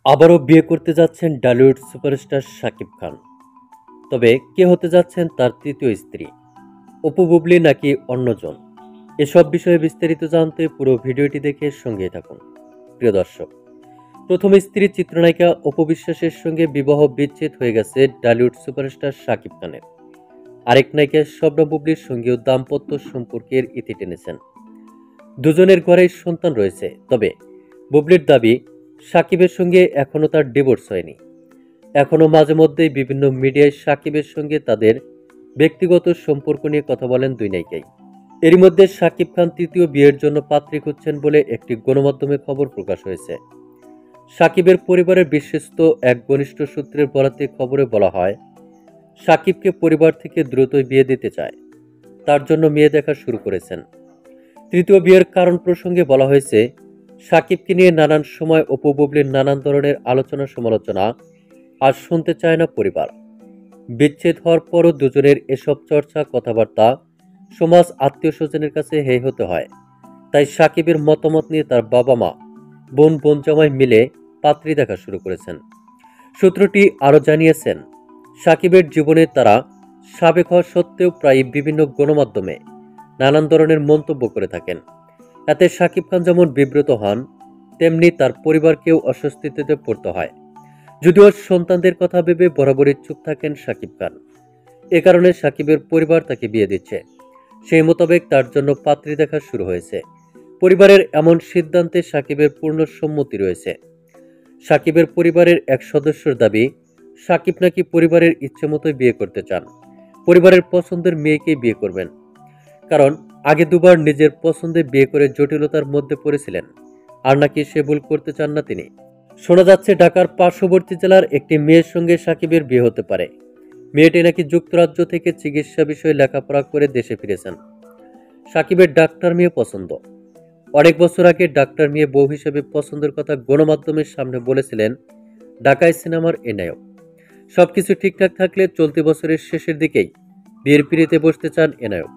আবারও বিয়ে করতে যাচ্ছেন টলিউড সুপারস্টার শাকিব খান। তবে কে হতে যাচ্ছেন তার তৃতীয় স্ত্রী, অপু বুবলি নাকি অন্যজন? এসব বিষয়ে বিস্তারিত জানতে পুরো ভিডিওটি দেখে সঙ্গে থাকুন। প্রিয় দর্শক, প্রথম স্ত্রী চিত্রনায়িকা অপু বিশ্বাসের সঙ্গে বিবাহ বিচ্ছেদ হয়ে গেছে টলিউড সুপারস্টার শাকিব খানের। আরেক নায়িকা শবনম বুবলির সঙ্গেও দাম্পত্য সম্পর্কের ইতি টেনেছেন। দুজনের ঘরেই সন্তান রয়েছে। তবে বুবলির দাবি, সাকিবের সঙ্গে এখনও তার ডিভোর্স হয়নি। এখনও মাঝে মধ্যেই বিভিন্ন মিডিয়ায় সাকিবের সঙ্গে তাদের ব্যক্তিগত সম্পর্ক নিয়ে কথা বলেন দুই নায়িকাই। এরই মধ্যে সাকিব খান তৃতীয় বিয়ের জন্য পাত্রী খুঁজছেন বলে একটি গণমাধ্যমে খবর প্রকাশ হয়েছে। সাকিবের পরিবারের বিশ্বস্ত এক ঘনিষ্ঠ সূত্রের বরাতে খবরে বলা হয়, সাকিবকে পরিবার থেকে দ্রুতই বিয়ে দিতে চায়, তার জন্য মেয়ে দেখা শুরু করেছেন। তৃতীয় বিয়ের কারণ প্রসঙ্গে বলা হয়েছে, সাকিবকে নিয়ে নানান সময় অপু বুবলির নানান ধরনের আলোচনা সমালোচনা আর শুনতে চায় না পরিবার। বিচ্ছেদ হওয়ার পরও দুজনের এসব চর্চা কথাবার্তা সমাজ আত্মীয় স্বজনের কাছে হেয় হতে হয়। তাই সাকিবের মতামত নিয়ে তার বাবা মা বোন জামাই মিলে পাত্রী দেখা শুরু করেছেন। সূত্রটি আরও জানিয়েছেন, সাকিবের জীবনে তারা সাবেক হওয়া সত্ত্বেও প্রায় বিভিন্ন গণমাধ্যমে নানান ধরনের মন্তব্য করে থাকেন। এতে সাকিব খান যেমন বিব্রত হন, তেমনি তার পরিবারকেও অস্বস্তিতে পড়তে হয়। যদিও সন্তানদের কথা ভেবে বরাবরই চুপ থাকেন সাকিব খান। এ কারণে সাকিবের পরিবার তাকে বিয়ে দিচ্ছে। সেই মোতাবেক তার জন্য পাত্রী দেখা শুরু হয়েছে। পরিবারের এমন সিদ্ধান্তে সাকিবের পূর্ণ সম্মতি রয়েছে। সাকিবের পরিবারের এক সদস্যর দাবি, সাকিব নাকি পরিবারের ইচ্ছে মতোই বিয়ে করতে চান। পরিবারের পছন্দের মেয়েকেই বিয়ে করবেন, কারণ আগে দুবার নিজের পছন্দে বিয়ে করে জটিলতার মধ্যে পড়েছিলেন। আর নাকি সে ভুল করতে চান না তিনি। শোনা যাচ্ছে ঢাকার পার্শ্ববর্তী জেলার একটি মেয়ের সঙ্গে সাকিবের বিয়ে হতে পারে। মেয়েটি নাকি যুক্তরাজ্য থেকে চিকিৎসা বিষয়ে লেখাপড়া করে দেশে ফিরেছেন। সাকিবের ডাক্তার মেয়ে পছন্দ। অনেক বছর আগে ডাক্তার মেয়ে বউ হিসেবে পছন্দের কথা গণমাধ্যমের সামনে বলেছিলেন ঢাকায় সিনেমার এ নায়ক। সবকিছু ঠিকঠাক থাকলে চলতি বছরের শেষের দিকেই বিয়ের পিঁড়িতে বসতে চান এ নায়ক।